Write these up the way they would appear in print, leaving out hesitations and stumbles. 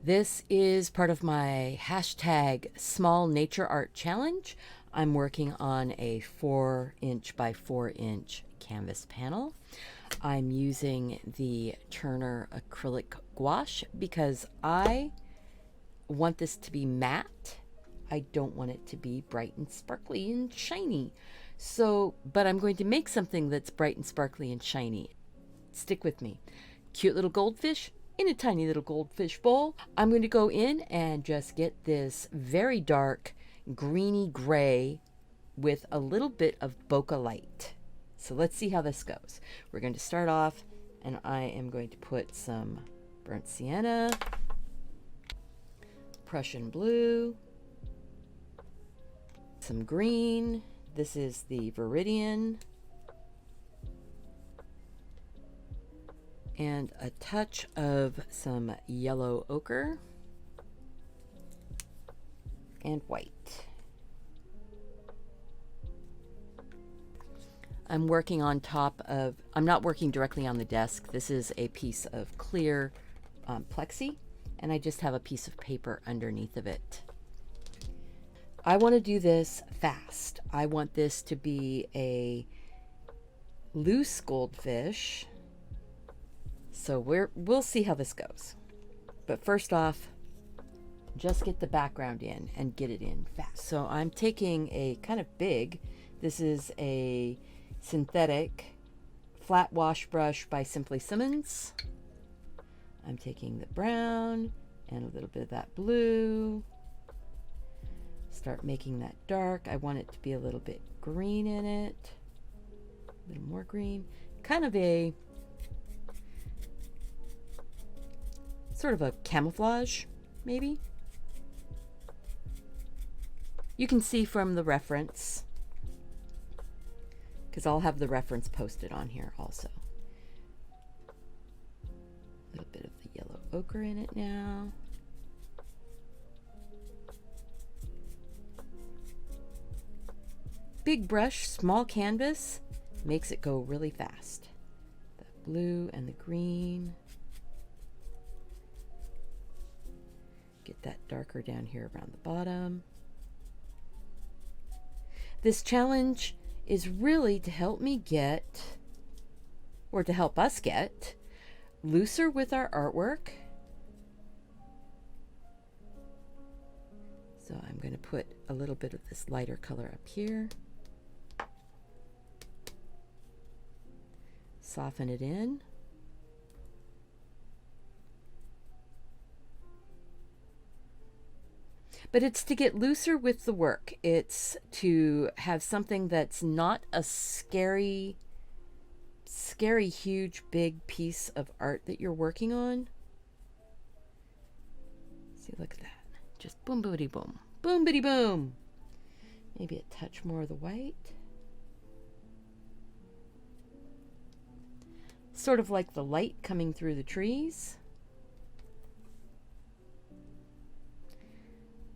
This is part of my hashtag small nature art challenge. I'm working on a 4" by 4" canvas panel. I'm using the Turner acrylic gouache because I want this to be matte. I don't want it to be bright and sparkly and shiny. But I'm going to make something that's bright and sparkly and shiny. Stick with me. Cute little goldfish in a tiny little goldfish bowl. I'm going to go in and just get this very dark greeny gray with a little bit of bokeh light. So let's see how this goes. We're going to start off, and I am going to put some burnt sienna, Prussian blue, some green. This is the Viridian, and a touch of some yellow ochre and white. I'm working on top of, I'm not working directly on the desk. This is a piece of clear plexi, and I just have a piece of paper underneath of it. I want to do this fast. I want this to be a loose goldfish. So we'll see how this goes. But first off, just get the background in and get it in fast. So I'm taking a kind of big, this is a synthetic flat wash brush by Simply Simmons. I'm taking the brown and a little bit of that blue. Start making that dark. I want it to be a little bit green in it. A little more green. Kind of a sort of a camouflage, maybe. You can see from the reference, because I'll have the reference posted on here also. A little bit of the yellow ochre in it now. Big brush, small canvas, makes it go really fast. The blue and the green. Get that darker down here around the bottom. This challenge is really to help me get, or to help us get, looser with our artwork. So I'm going to put a little bit of this lighter color up here. Soften it in. But it's to get looser with the work. It's to have something that's not a scary, huge, big piece of art that you're working on. See, look at that. Just boom, boomity, boom. Boom, bitty, boom. Maybe a touch more of the white. Sort of like the light coming through the trees.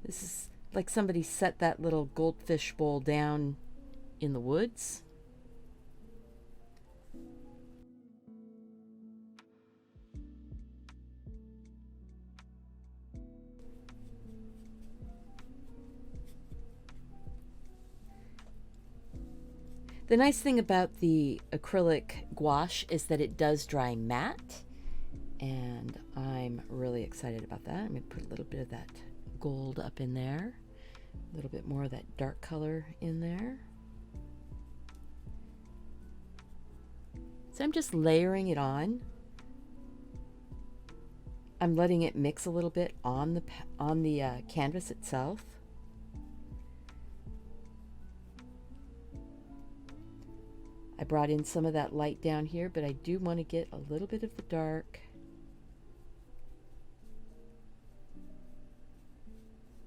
This is like somebody set that little goldfish bowl down in the woods. The nice thing about the acrylic gouache is that it does dry matte, and I'm really excited about that. I'm going to put a little bit of that gold up in there, a little bit more of that dark color in there. So I'm just layering it on. I'm letting it mix a little bit on the canvas itself. I brought in some of that light down here, but I do want to get a little bit of the dark.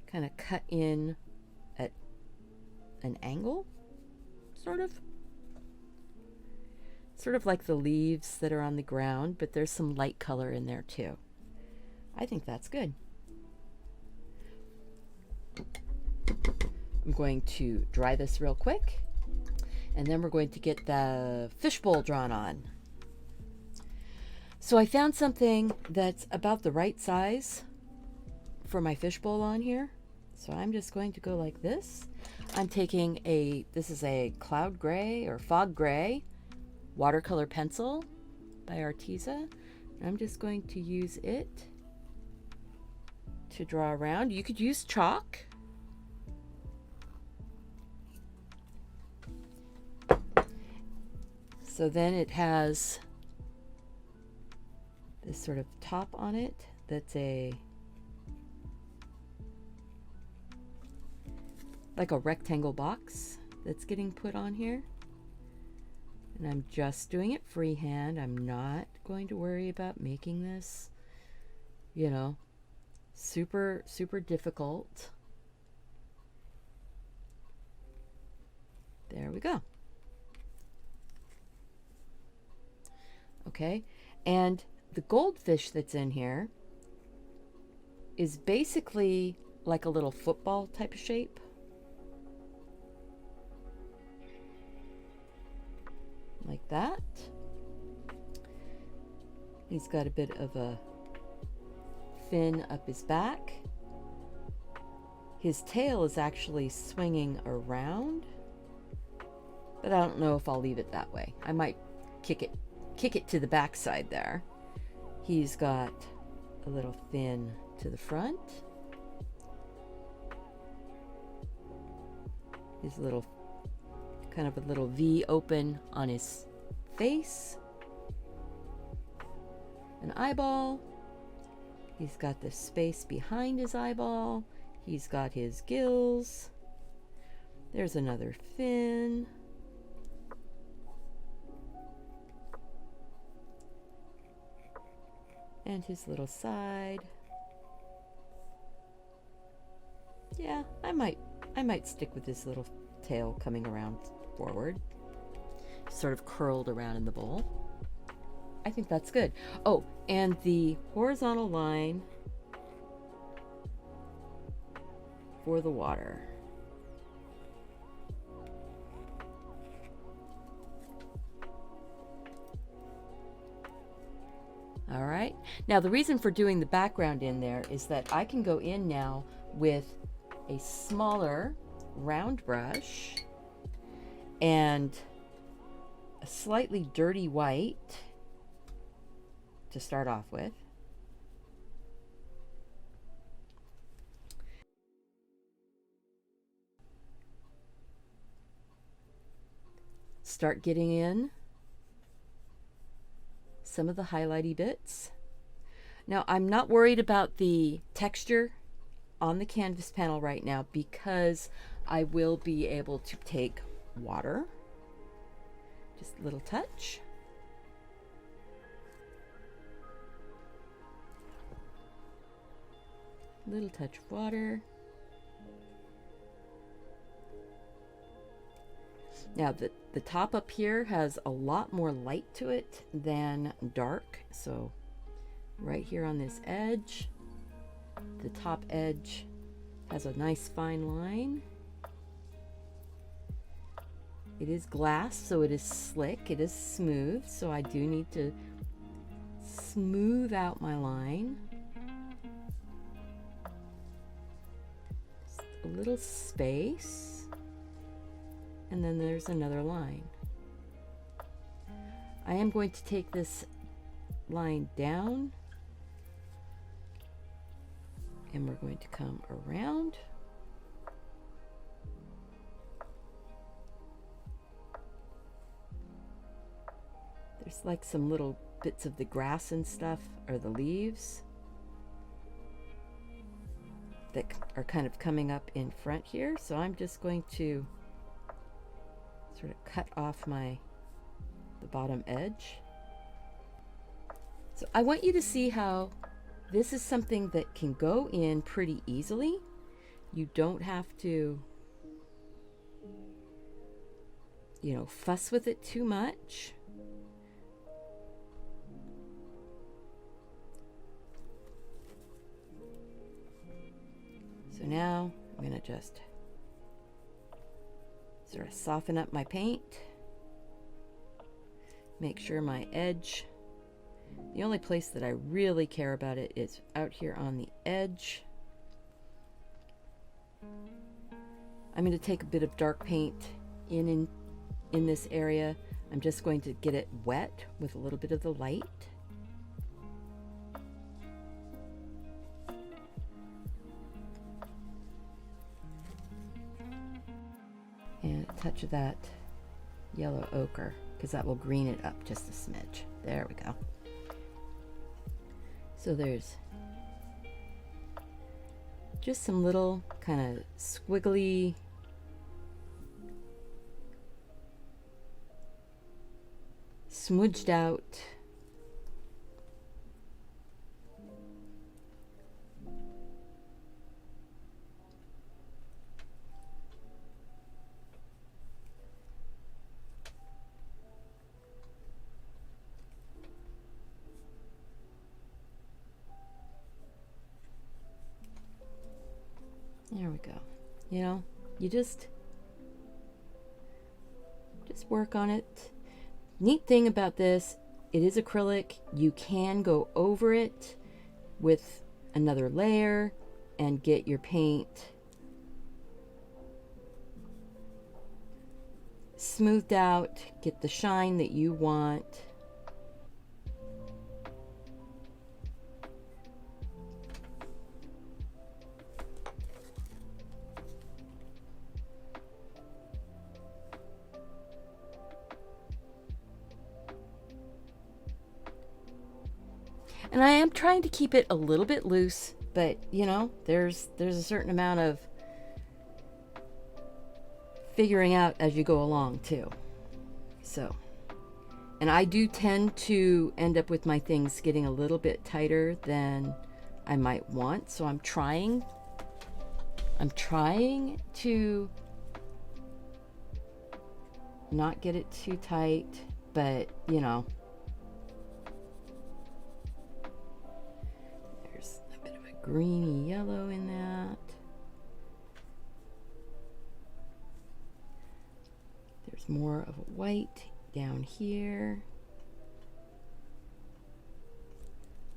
Kind of cut in at an angle, sort of. Sort of like the leaves that are on the ground, but there's some light color in there too. I think that's good. I'm going to dry this real quick, and then we're going to get the fishbowl drawn on. So I found something that's about the right size for my fishbowl on here. So I'm just going to go like this. I'm taking this is a cloud gray or fog gray watercolor pencil by Arteza. I'm just going to use it to draw around. You could use chalk. So then it has this sort of top on it that's like a rectangle box that's getting put on here. And I'm just doing it freehand. I'm not going to worry about making this, you know, super, super difficult. There we go. Okay, and the goldfish that's in here is basically like a little football type of shape. Like that. He's got a bit of a fin up his back. His tail is actually swinging around, but I don't know if I'll leave it that way. I might kick it to the back side there. He's got a little fin to the front. His little kind of a little V open on his face. An eyeball. He's got the space behind his eyeball. He's got his gills. There's another fin. And his little side. Yeah, I might stick with this little tail coming around forward, sort of curled around in the bowl. I think that's good. Oh, and the horizontal line for the water. All right. Now the reason for doing the background in there is that I can go in now with a smaller round brush and a slightly dirty white to start off with. Start getting in some of the highlighty bits. Now I'm not worried about the texture on the canvas panel right now because I will be able to take water, just a little touch. Little touch of water. Now the top up here has a lot more light to it than dark. So right here on this edge, the top edge has a nice fine line. It is glass, so it is slick, it is smooth, so I do need to smooth out my line. Just a little space, and then there's another line. I am going to take this line down, and we're going to come around. There's like some little bits of the grass and stuff, or the leaves, that are kind of coming up in front here. So I'm just going to sort of cut off the bottom edge. So I want you to see how this is something that can go in pretty easily. You don't have to, you know, fuss with it too much. So now I'm going to just sort of soften up my paint. Make sure my edge, the only place that I really care about it is out here on the edge. I'm going to take a bit of dark paint in this area. I'm just going to get it wet with a little bit of the light. And a touch of that yellow ochre, because that will green it up just a smidge. There we go. So there's just some little kind of squiggly smudged out there we go. You know, you just work on it. Neat thing about this, it is acrylic. You can go over it with another layer and get your paint smoothed out, get the shine that you want. And I am trying to keep it a little bit loose, but you know, there's a certain amount of figuring out as you go along too. So, and I do tend to end up with my things getting a little bit tighter than I might want. So I'm trying to not get it too tight, but you know, greeny yellow in that. There's more of a white down here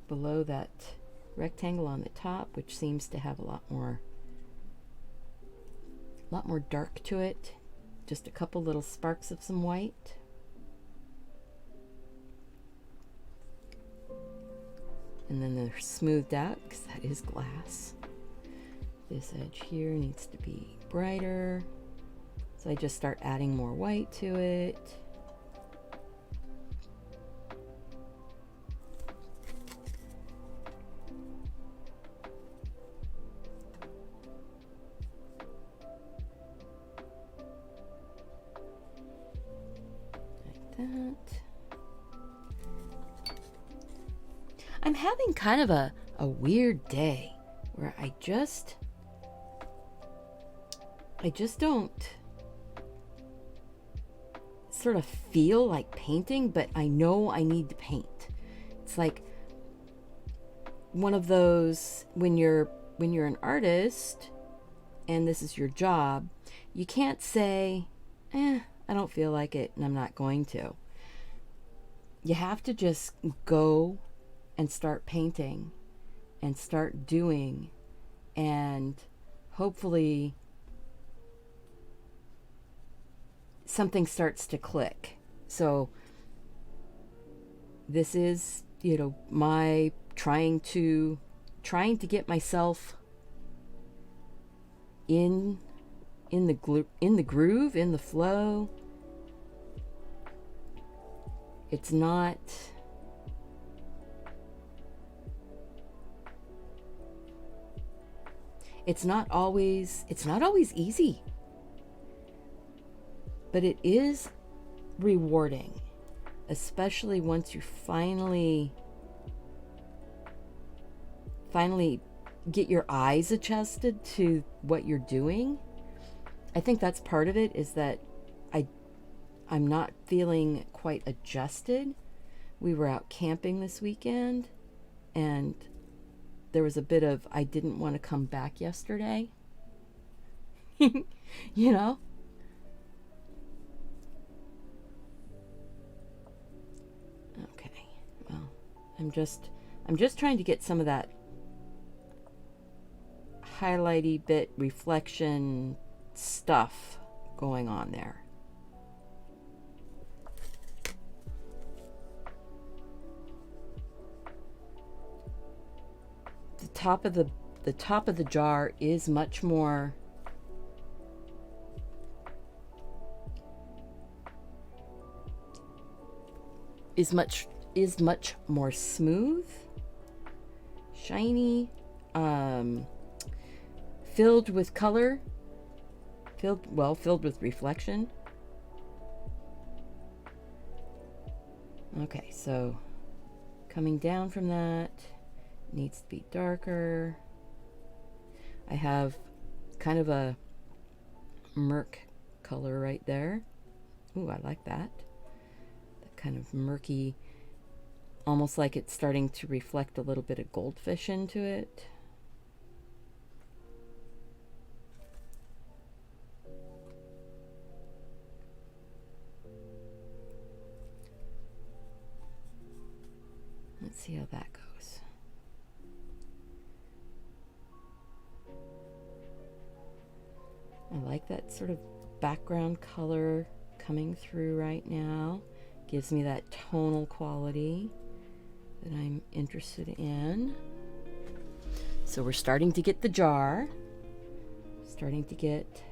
below that rectangle on the top, which seems to have a lot more dark to it. Just a couple little sparks of some white. And then they're smoothed out because that is glass. This edge here needs to be brighter. So I just start adding more white to it. Like that. I'm having kind of a weird day where I just don't sort of feel like painting, but I know I need to paint. It's like one of those when you're an artist and this is your job, you can't say, I don't feel like it and I'm not going to. You have to just go and start painting and start doing, and hopefully something starts to click. So this is, you know, my trying to get myself in the groove, in the flow. It's not always easy, but it is rewarding, especially once you finally get your eyes adjusted to what you're doing. I think that's part of it, is that I'm not feeling quite adjusted. We were out camping this weekend and there was a bit of, I didn't want to come back yesterday. You know? Okay. Well, I'm just trying to get some of that highlighty bit reflection stuff going on there. The top of the jar is much more much more smooth, shiny, filled with color, filled with reflection. Okay, so coming down from that, needs to be darker. I have kind of a murk color right there. Ooh, I like that. That kind of murky, almost like it's starting to reflect a little bit of goldfish into it. Let's see how that goes. I like that sort of background color coming through right now. Gives me that tonal quality that I'm interested in. So we're starting to get the jar, starting to get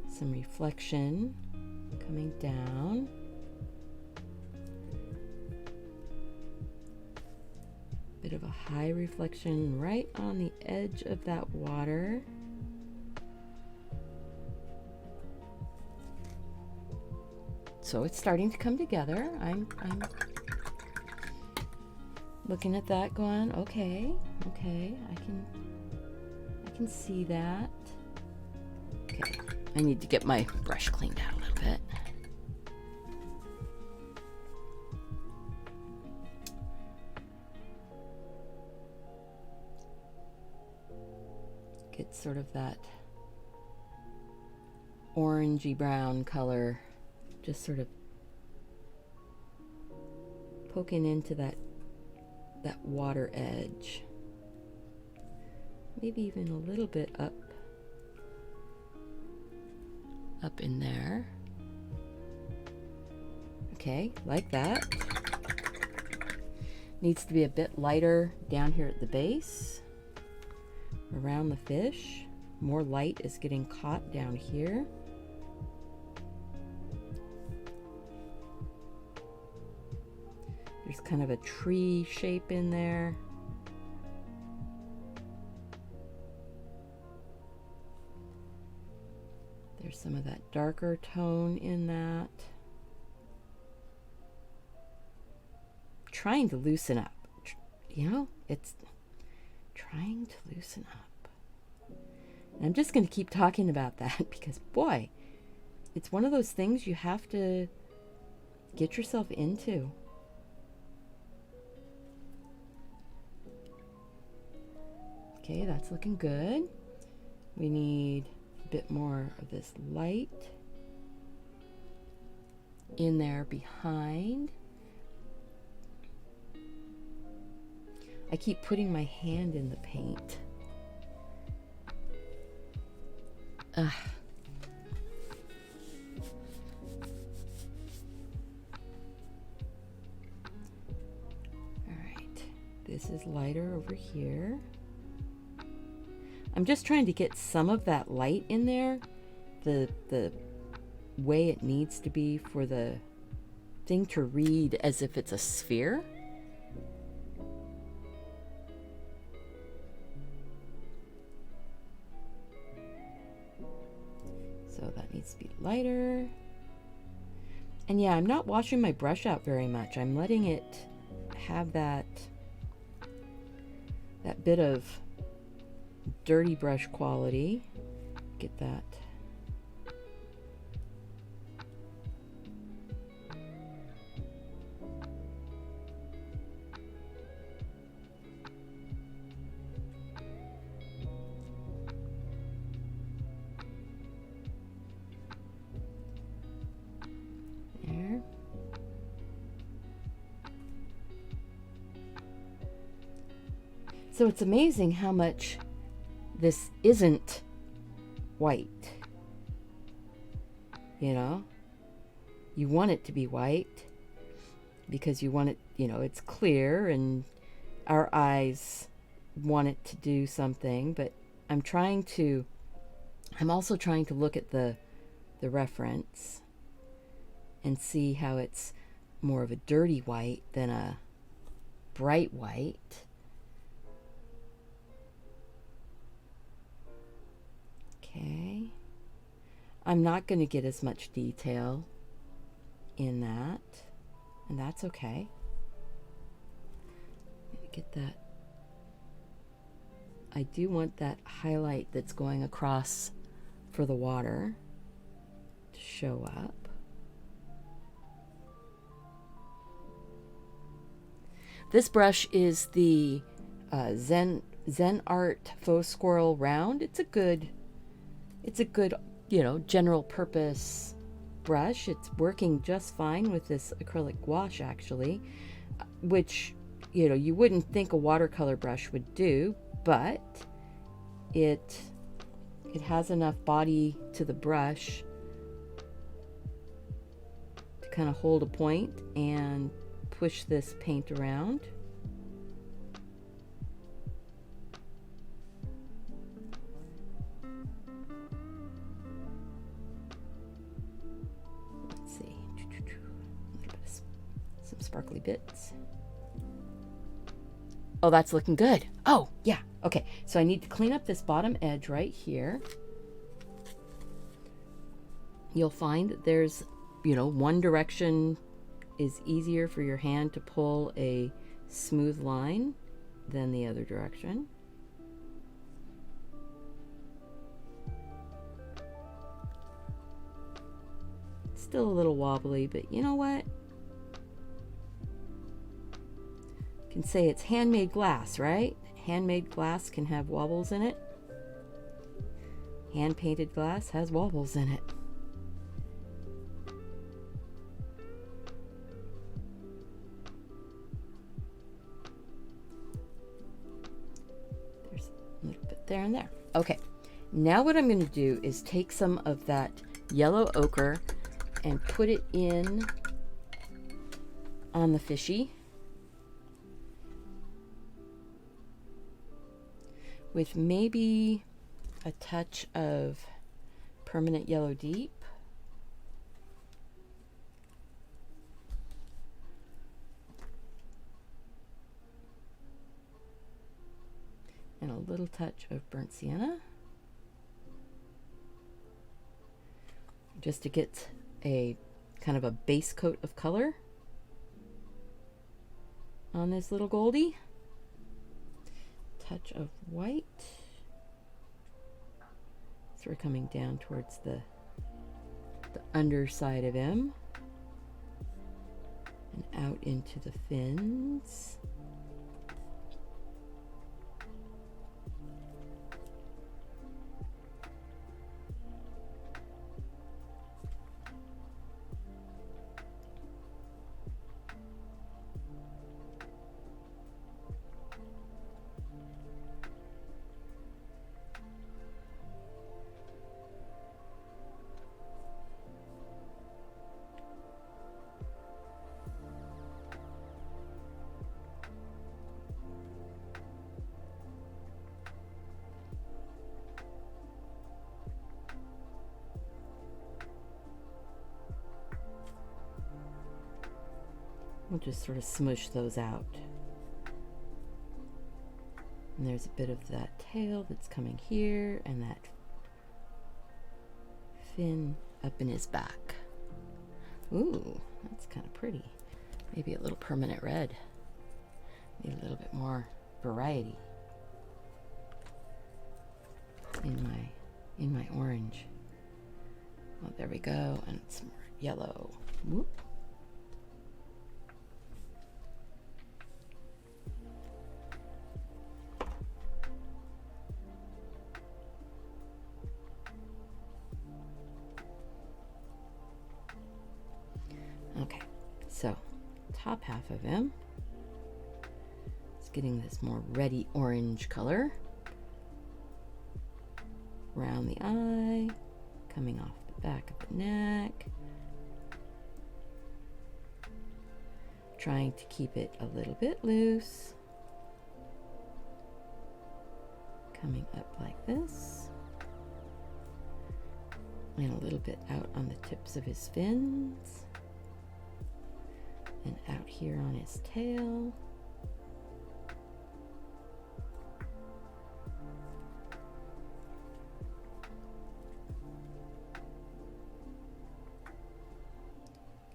some reflection coming down. Bit of a high reflection right on the edge of that water. So it's starting to come together. I'm looking at that going, okay, I can see that. Okay, I need to get my brush cleaned out a little bit. Get sort of that orangey brown color, just sort of poking into that water edge. Maybe even a little bit up in there. Okay, like that. Needs to be a bit lighter down here at the base, around the fish. More light is getting caught down here. There's kind of a tree shape in there. There's some of that darker tone in that. Trying to loosen up. You know, it's trying to loosen up. And I'm just going to keep talking about that because, boy, it's one of those things you have to get yourself into. Okay, that's looking good. We need a bit more of this light in there behind. I keep putting my hand in the paint. Ugh. All right, this is lighter over here. I'm just trying to get some of that light in there, the way it needs to be for the thing to read as if it's a sphere. So that needs to be lighter. And yeah, I'm not washing my brush out very much. I'm letting it have that bit of dirty brush quality. Get that. There. So it's amazing how much this isn't white. You know, you want it to be white because you want it, you know, it's clear and our eyes want it to do something, but I'm also trying to look at the reference and see how it's more of a dirty white than a bright white. Okay. I'm not going to get as much detail in that, and that's okay. Let me get that. I do want that highlight that's going across for the water to show up. This brush is the Zen Art Faux Squirrel Round. It's a good, you know, general purpose brush. It's working just fine with this acrylic wash, actually, which, you know, you wouldn't think a watercolor brush would do, but it has enough body to the brush to kind of hold a point and push this paint around. Let's see, a little bit of some sparkly bits. Oh, that's looking good. Oh, yeah. Okay, so I need to clean up this bottom edge right here. You'll find that there's, you know, one direction is easier for your hand to pull a smooth line than the other direction. It's still a little wobbly, but you know what? You can say it's handmade glass, right? Handmade glass can have wobbles in it. Hand-painted glass has wobbles in it. There's a little bit there and there. Okay, now what I'm going to do is take some of that yellow ochre and put it in on the fishy with maybe a touch of permanent yellow deep. And a little touch of burnt sienna. Just to get a kind of a base coat of color on this little Goldie. Touch of white. So we're coming down towards the underside of him and out into the fins. We'll just sort of smush those out. And there's a bit of that tail that's coming here and that fin up in his back. Ooh, that's kind of pretty. Maybe a little permanent red. Need a little bit more variety in my orange. Oh, there we go, and some more yellow. Whoop. Okay, so top half of him. Let's getting this more reddy orange color around the eye, coming off the back of the neck, trying to keep it a little bit loose, coming up like this, and a little bit out on the tips of his fins, and out here on his tail.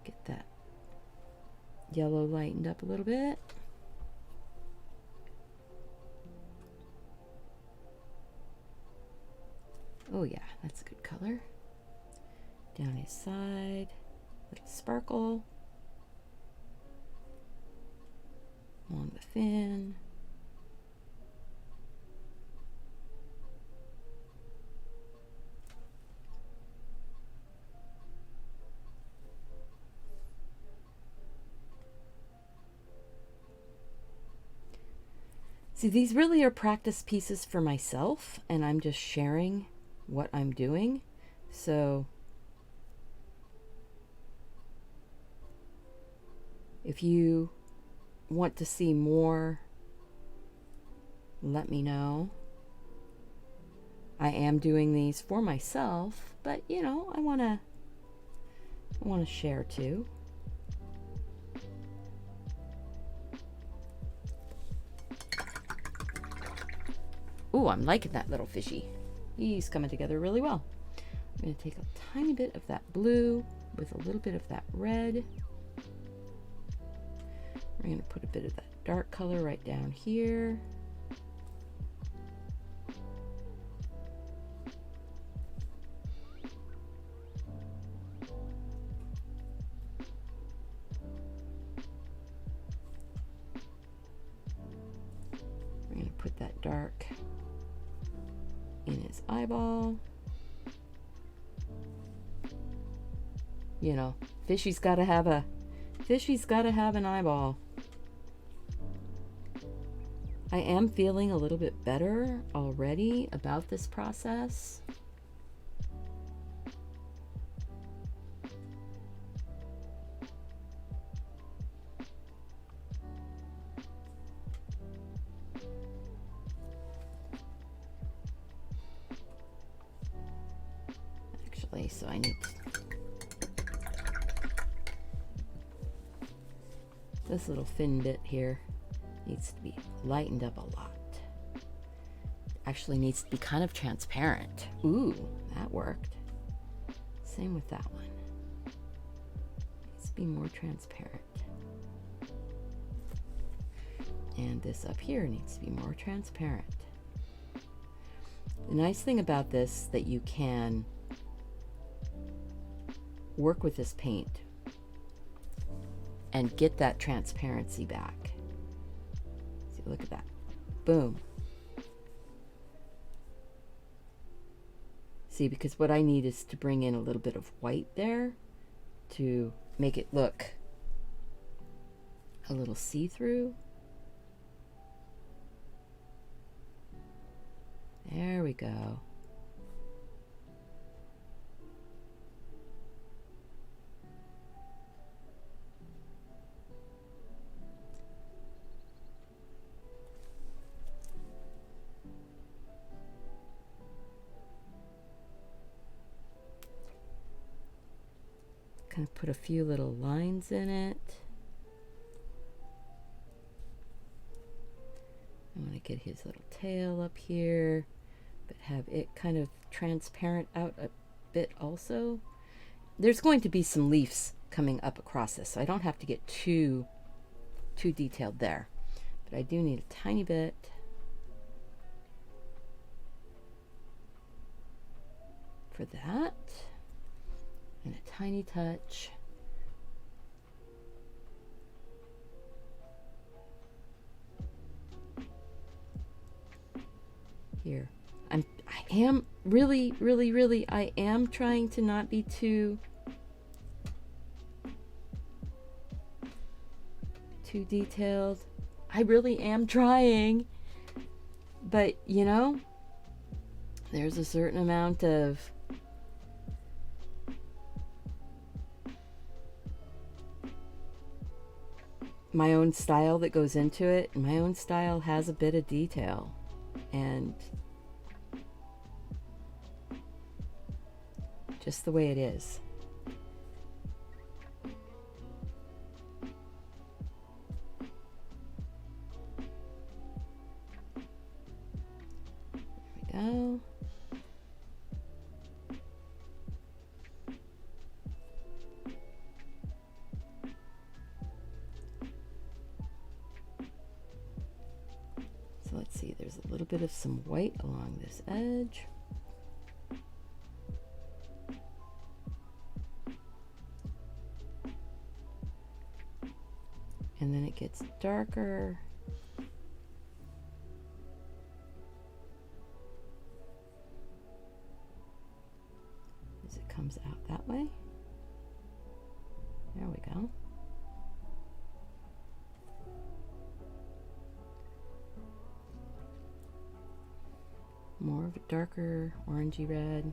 Get that yellow lightened up a little bit. Oh yeah, that's a good color. Down his side, little sparkle. Along the fin. See, these really are practice pieces for myself, and I'm just sharing what I'm doing. So if you want to see more, let me know. I am doing these for myself, but you know, I want to share too. Ooh, I'm liking that little fishy. He's coming together really well. I'm going to take a tiny bit of that blue with a little bit of that red. We're going to put a bit of that dark color right down here. We're going to put that dark in his eyeball. You know, fishy's got to have an eyeball. I am feeling a little bit better already about this process. Actually, so I need this little fin bit here needs to be lightened up a lot. Actually needs to be kind of transparent. Ooh, that worked. Same with that one. Needs to be more transparent. And this up here needs to be more transparent. The nice thing about this that you can work with this paint and get that transparency back. See, look at that. Boom. See, because what I need is to bring in a little bit of white there to make it look a little see-through. There we go. Kind of put a few little lines in it. I want to get his little tail up here, but have it kind of transparent out a bit also. There's going to be some leaves coming up across this, so I don't have to get too detailed there. But I do need a tiny bit. For that. And a tiny touch here. I am really I am trying to not be too detailed. I really am trying. But, you know, there's a certain amount of my own style that goes into it. And my own style has a bit of detail. And just the way it is. There we go. So let's see, there's a little bit of some white along this edge. And then it gets darker. As it comes out that way. There we go. More of a darker orangey red.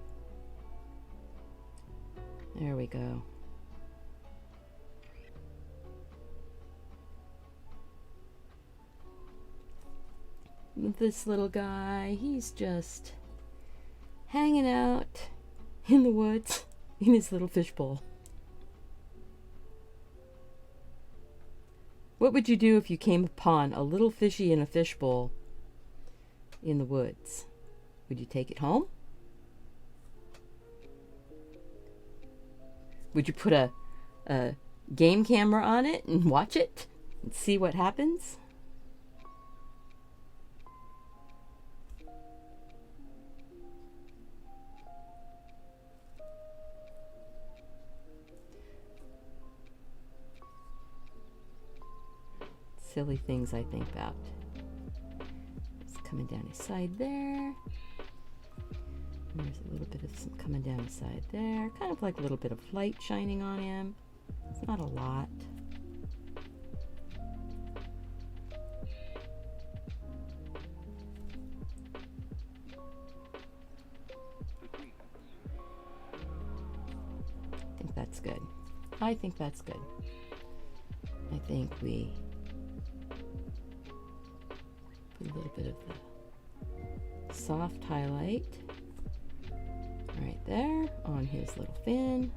There we go. This little guy, he's just hanging out in the woods in his little fishbowl. What would you do if you came upon a little fishy in a fishbowl in the woods? Would you take it home? Would you put a game camera on it and watch it and see what happens? Silly things I think about. It's coming down his side there. And there's a little bit of some coming down his side there. Kind of like a little bit of light shining on him. It's not a lot. I think that's good. I think that's good. I think we put a little bit of the soft highlight right there on his little fin,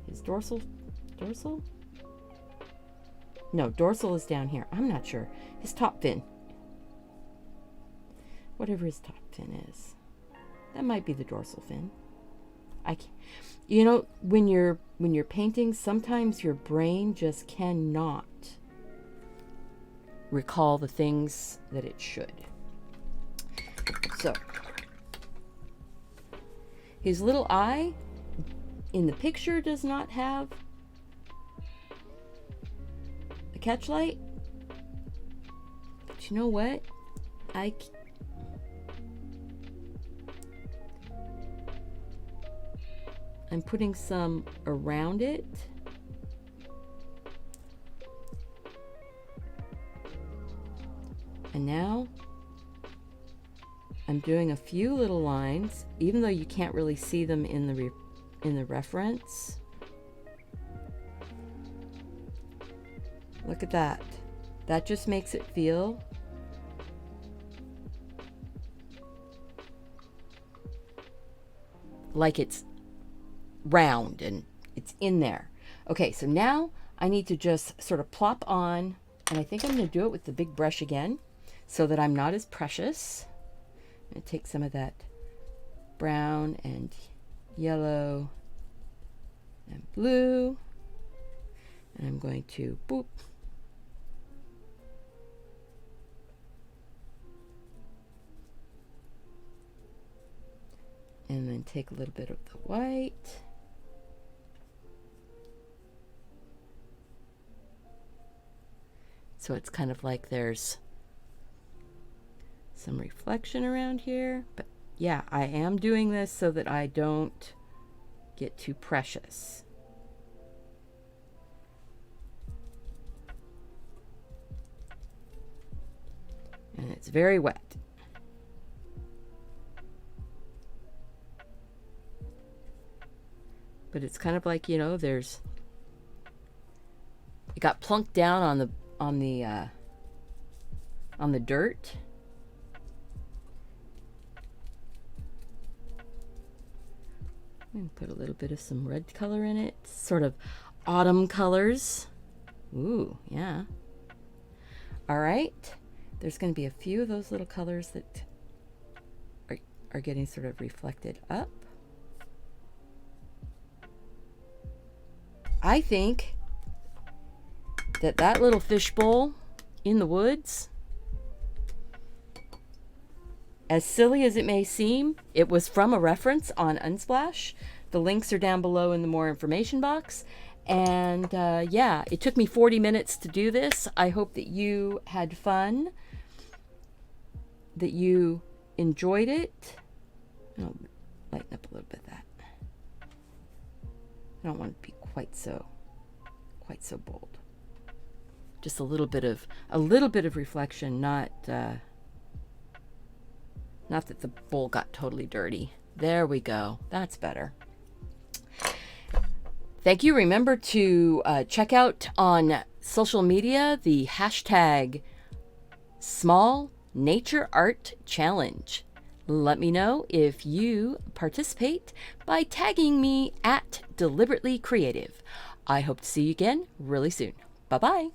his dorsal, no, dorsal is down here, I'm not sure, his top fin, whatever his top fin is, that might be the dorsal fin. I can't, you know, when you're painting, sometimes your brain just cannot recall the things that it should. So his little eye in the picture does not have a catch light, but you know what, I'm putting some around it. And now I'm doing a few little lines, even though you can't really see them in the reference. Look at that. That just makes it feel like it's round and it's in there. Okay, so now I need to just sort of plop on, and I think I'm going to do it with the big brush again so that I'm not as precious. I'm going to take some of that brown and yellow and blue, and I'm going to boop. And then take a little bit of the white. So it's kind of like there's some reflection around here. But yeah, I am doing this so that I don't get too precious. it's very wet. But it's kind of like, you know, it got plunked down on the dirt. I'm going to put a little bit of some red color in it, sort of autumn colors. Ooh, yeah. All right. There's going to be a few of those little colors that are getting sort of reflected up. I think that little fishbowl in the woods, as silly as it may seem, it was from a reference on Unsplash. The links are down below in the more information box. And yeah, it took me 40 minutes to do this. I hope that you had fun, that you enjoyed it. I'll lighten up a little bit of that. I don't want to be quite so bold. Just a little bit of reflection, not that the bowl got totally dirty. There we go. That's better. Thank you. Remember to check out on social media the hashtag Small Nature Art Challenge. Let me know if you participate by tagging me at Deliberately Creative. I hope to see you again really soon. Bye-bye.